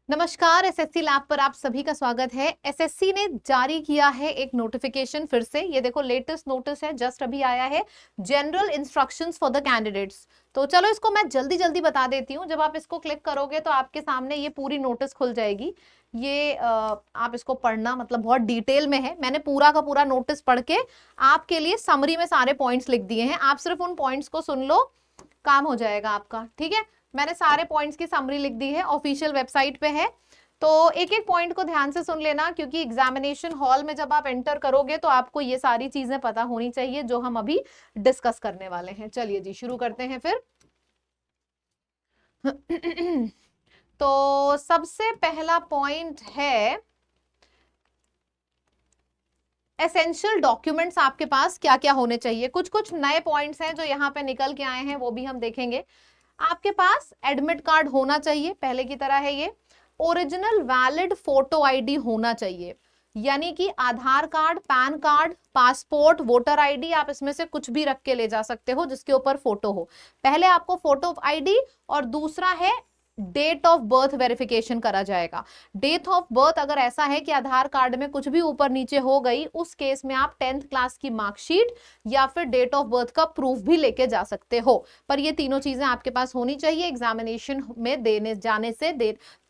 नमस्कार। SSC lab पर आप सभी का स्वागत है। एसएससी ने जारी किया है एक नोटिफिकेशन फिर से। ये देखो लेटेस्ट नोटिस है, जस्ट अभी आया है, general instructions for the candidates. तो चलो इसको मैं जल्दी जल्दी बता देती हूँ। जब आप इसको क्लिक करोगे तो आपके सामने ये पूरी नोटिस खुल जाएगी। ये आप इसको पढ़ना, मतलब बहुत डिटेल में है। मैंने पूरा का पूरा नोटिस पढ़ के आपके लिए समरी में सारे पॉइंट्स लिख दिए हैं। आप सिर्फ उन पॉइंट्स को सुन लो, काम हो जाएगा आपका। ठीक है, मैंने सारे पॉइंट्स की समरी लिख दी है, ऑफिशियल वेबसाइट पे है। तो एक एक पॉइंट को ध्यान से सुन लेना, क्योंकि एग्जामिनेशन हॉल में जब आप एंटर करोगे तो आपको ये सारी चीजें पता होनी चाहिए जो हम अभी डिस्कस करने वाले हैं। चलिए जी, शुरू करते हैं फिर। तो सबसे पहला पॉइंट है एसेंशियल डॉक्यूमेंट्स आपके पास क्या क्या होने चाहिए। कुछ कुछ नए पॉइंट्स हैं जो यहाँ पे निकल के आए हैं, वो भी हम देखेंगे। आपके पास एडमिट कार्ड होना चाहिए, पहले की तरह है ये। ओरिजिनल वैलिड फोटो आईडी होना चाहिए, यानी कि Aadhaar card, PAN card, passport, voter ID, आप इसमें से कुछ भी रख के ले जा सकते हो जिसके ऊपर फोटो हो। पहले आपको फोटो आईडी, और दूसरा है डेट ऑफ बर्थ वेरिफिकेशन करा जाएगा। डेट ऑफ बर्थ अगर ऐसा है कि आधार कार्ड में कुछ भी ऊपर नीचे हो गई, उस केस में आप 10th क्लास की मार्कशीट या फिर डेट ऑफ बर्थ का प्रूफ भी लेके जा सकते हो। पर ये तीनों चीजें आपके पास होनी चाहिए। एग्जामिनेशन में देने जाने से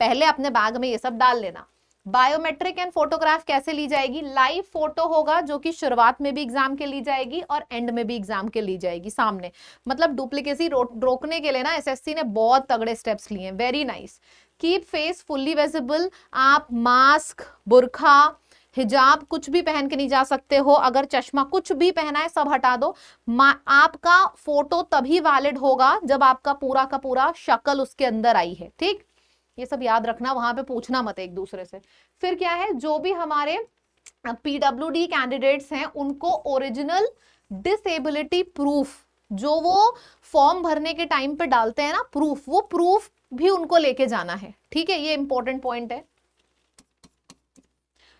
पहले अपने बैग में ये सब डाल लेना। बायोमेट्रिक एंड फोटोग्राफ कैसे ली जाएगी? लाइव फोटो होगा, जो कि शुरुआत में भी एग्जाम के ली जाएगी और एंड में भी एग्जाम के ली जाएगी सामने। मतलब डुप्लीकेसी रोकने के लिए ना एसएससी ने बहुत तगड़े स्टेप्स लिए हैं। Very nice. Keep face fully visible. आप मास्क, बुर्खा, हिजाब कुछ भी पहन के नहीं जा सकते हो। अगर चश्मा कुछ भी पहना है सब हटा दो। आपका फोटो तभी वैलिड होगा जब आपका पूरा का पूरा शक्ल उसके अंदर आई है। ठीक, ये सब याद रखना, वहां पे पूछना मत एक दूसरे से। फिर क्या है, जो भी हमारे पीडब्ल्यूडी कैंडिडेट्स हैं उनको ओरिजिनल डिसेबिलिटी प्रूफ, जो वो फॉर्म भरने के टाइम पे डालते हैं ना प्रूफ, वो प्रूफ भी उनको लेके जाना है। ठीक है, ये इंपॉर्टेंट पॉइंट है।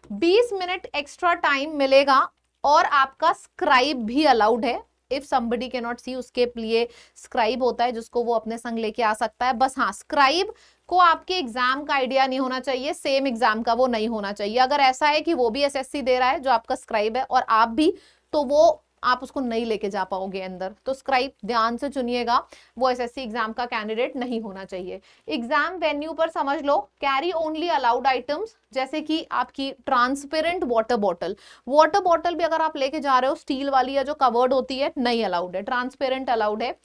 20 मिनट एक्स्ट्रा टाइम मिलेगा और आपका स्क्राइब भी अलाउड है। इफ somebody cannot see, उसके लिए स्क्राइब होता है जिसको वो अपने संग लेके आ सकता है। बस हाँ, स्क्राइब को आपके एग्जाम का आइडिया नहीं होना चाहिए, सेम एग्जाम का वो नहीं होना चाहिए। अगर ऐसा है कि वो भी एसएससी दे रहा है जो आपका स्क्राइब है और आप भी, तो वो आप उसको नहीं लेके जा पाओगे अंदर। तो स्क्राइब ध्यान से चुनिएगा, वो एसएससी एग्जाम का कैंडिडेट नहीं होना चाहिए। एग्जाम वेन्यू पर समझ लो, कैरी ओनली अलाउड आइटम्स, जैसे कि आपकी transparent water bottle. Water bottle भी अगर आप लेके जा रहे हो स्टील वाली या जो कवर्ड होती है, नहीं अलाउड है, ट्रांसपेरेंट अलाउड है।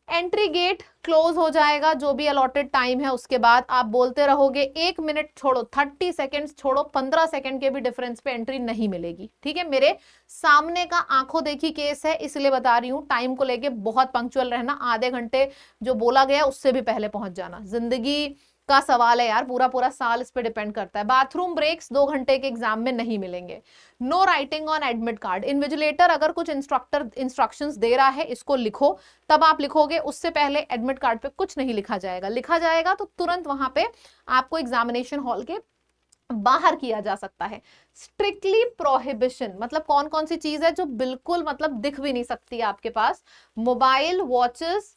एंट्री गेट क्लोज हो जाएगा जो भी अलॉटेड टाइम है, उसके बाद आप बोलते रहोगे। 1 मिनट छोड़ो, 30 सेकेंड छोड़ो, 15 सेकेंड के भी डिफरेंस पे एंट्री नहीं मिलेगी। ठीक है, मेरे सामने का आंखों देखी केस है इसलिए बता रही हूँ। टाइम को लेके बहुत पंक्चुअल रहना, आधे घंटे जो बोला गया उससे भी पहले पहुंच जाना। जिंदगी का सवाल है यार, पूरा पूरा साल इस पे डिपेंड करता है। बाथरूम ब्रेक्स 2 घंटे के एग्जाम में नहीं मिलेंगे। No writing on admit card. Invigilator अगर कुछ इंस्ट्रक्शंस दे रहा है, इसको लिखो, तब आप लिखोगे। उससे पहले एडमिट कार्ड पे कुछ नहीं लिखा जाएगा। लिखा जाएगा तो तुरंत वहां पे आपको एग्जामिनेशन हॉल के बाहर किया जा सकता है। स्ट्रिक्टली प्रोहिबिशन, मतलब कौन कौन सी चीज है जो बिल्कुल मतलब दिख भी नहीं सकती आपके पास? मोबाइल, वॉचेस,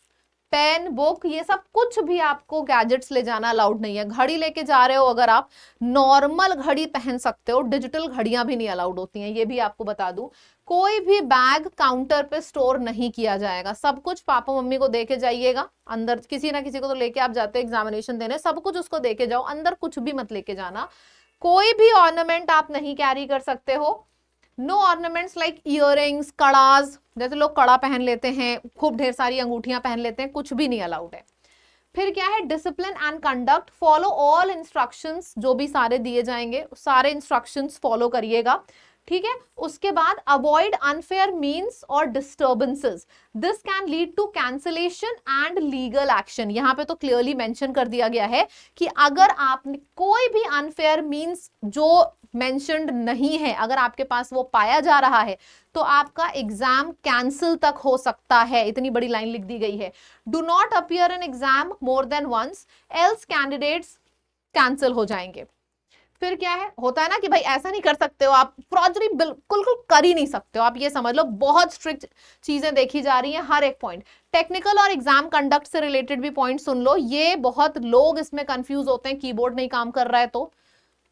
पेन, बुक, ये सब कुछ भी आपको गैजेट्स ले जाना अलाउड नहीं है। घड़ी लेके जा रहे हो अगर आप, नॉर्मल घड़ी पहन सकते हो, डिजिटल घड़ियां भी नहीं अलाउड होती हैं, ये भी आपको बता दूं। कोई भी बैग काउंटर पे स्टोर नहीं किया जाएगा। सब कुछ पापा मम्मी को देके जाइएगा अंदर, किसी ना किसी को तो लेके आप जाते हो एग्जामिनेशन देने, सब कुछ उसको देके जाओ, अंदर कुछ भी मत लेके जाना। कोई भी ऑर्नामेंट आप नहीं कैरी कर सकते हो। नो ऑर्नामेंट्स लाइक इयररिंग्स, कड़ाज, जैसे लोग कड़ा पहन लेते हैं, खूब ढेर सारी अंगूठियां पहन लेते हैं, कुछ भी नहीं अलाउड है। फिर क्या है, discipline and conduct. Follow all instructions, जो भी सारे दिए जाएंगे सारे इंस्ट्रक्शंस फॉलो करिएगा। ठीक है, उसके बाद अवॉइड अनफेयर मीन्स और disturbances, this can lead to cancellation and legal action. यहां पे तो क्लियरली मेंशन कर दिया गया है कि अगर आपने कोई भी अनफेयर मीन्स जो मेंशन्ड नहीं है, अगर आपके पास वो पाया जा रहा है, तो आपका एग्जाम कैंसिल तक हो सकता है। इतनी बड़ी लाइन लिख दी गई है। Do not appear in exam more than once, else candidates cancel हो जाएंगे। फिर क्या है, होता है ना कि भाई ऐसा नहीं कर सकते हो आप, फ्रॉडरी बिल्कुल कर ही नहीं सकते हो आप, ये समझ लो बहुत स्ट्रिक्ट चीजें देखी जा रही हैं हर एक पॉइंट। टेक्निकल और एग्जाम कंडक्ट से रिलेटेड भी पॉइंट सुन लो, ये बहुत लोग इसमें कंफ्यूज होते हैं, कीबोर्ड नहीं काम कर रहा है तो,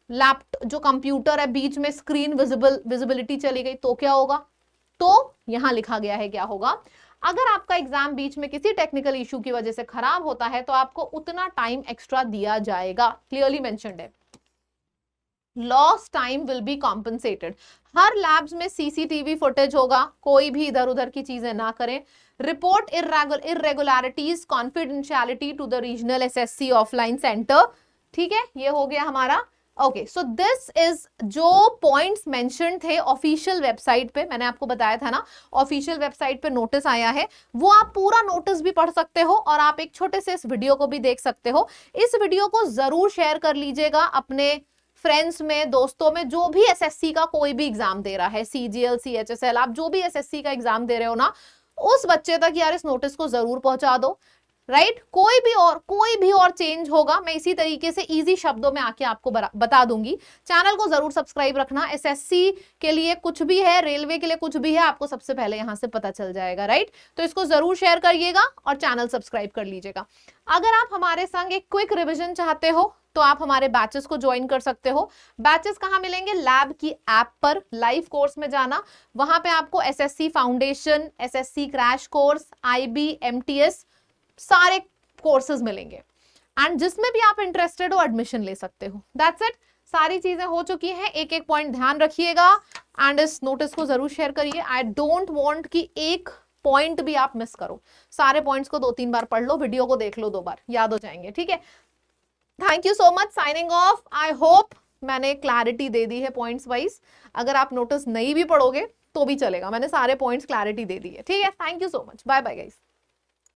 लैपटॉप जो कंप्यूटर है बीच में स्क्रीन विजिबिलिटी चली गई तो क्या होगा, तो यहां लिखा गया है क्या होगा, अगर आपका एग्जाम बीच में किसी टेक्निकल इशू की वजह से खराब होता है तो आपको उतना टाइम एक्स्ट्रा दिया जाएगा, क्लियरली मेंशन्ड है। Lost time will be compensated. हर लैब्स में सीसीटीवी फुटेज होगा, कोई भी इधर उधर की चीजें ना करें। Report irregularities confidentiality to the regional SSC offline centre, ठीक है, ये हो गया हमारा। ओके, सो दिस इज जो पॉइंट्स मेंशन थे ऑफिशियल वेबसाइट पे, मैंने आपको बताया था ना ऑफिशियल वेबसाइट पे नोटिस आया है, वो आप पूरा नोटिस भी पढ़ सकते हो और आप एक छोटे से इस वीडियो को भी देख सकते हो। इस वीडियो को जरूर शेयर कर लीजिएगा अपने फ्रेंड्स में, दोस्तों में, जो भी एसएससी का कोई भी एग्जाम दे रहा है, सीजीएल सीएचएसएल, आप जो भी एसएससी का एग्जाम दे रहे हो ना, उस बच्चे तक यार इस नोटिस को जरूर पहुंचा दो, राइट। कोई भी और चेंज होगा मैं इसी तरीके से इजी शब्दों में आके आपको बता दूंगी। चैनल को जरूर सब्सक्राइब रखना, एसएससी के लिए कुछ भी है, रेलवे के लिए कुछ भी है, आपको सबसे पहले यहां से पता चल जाएगा, राइट। तो इसको जरूर शेयर करिएगा और चैनल सब्सक्राइब कर लीजिएगा। अगर आप हमारे संग एक क्विक रिविजन चाहते हो तो आप हमारे बैचेस को ज्वाइन कर सकते हो। बैचेस कहां मिलेंगे, लैब की ऐप पर लाइव कोर्स में जाना, वहां पे आपको SSC foundation, SSC crash course, IB, MTS सारे कोर्सेज मिलेंगे, एंड जिसमें भी आप इंटरेस्टेड हो एडमिशन ले सकते हो। दैट्स इट, सारी चीजें हो चुकी हैं। एक एक पॉइंट ध्यान रखिएगा एंड इस नोटिस को जरूर शेयर करिए। आई डोंट वांट कि एक पॉइंट भी आप मिस करो, सारे पॉइंट्स को 2-3 बार पढ़ लो, वीडियो को देख लो 2 बार, याद हो जाएंगे, ठीक है। Thank you so much, signing off. I hope मैंने क्लैरिटी दे दी है पॉइंट्स वाइज। अगर आप नोटिस नहीं भी पढ़ोगे तो भी चलेगा, मैंने सारे पॉइंट्स क्लैरिटी दे दी है, ठीक है। Thank you so much, bye bye guys.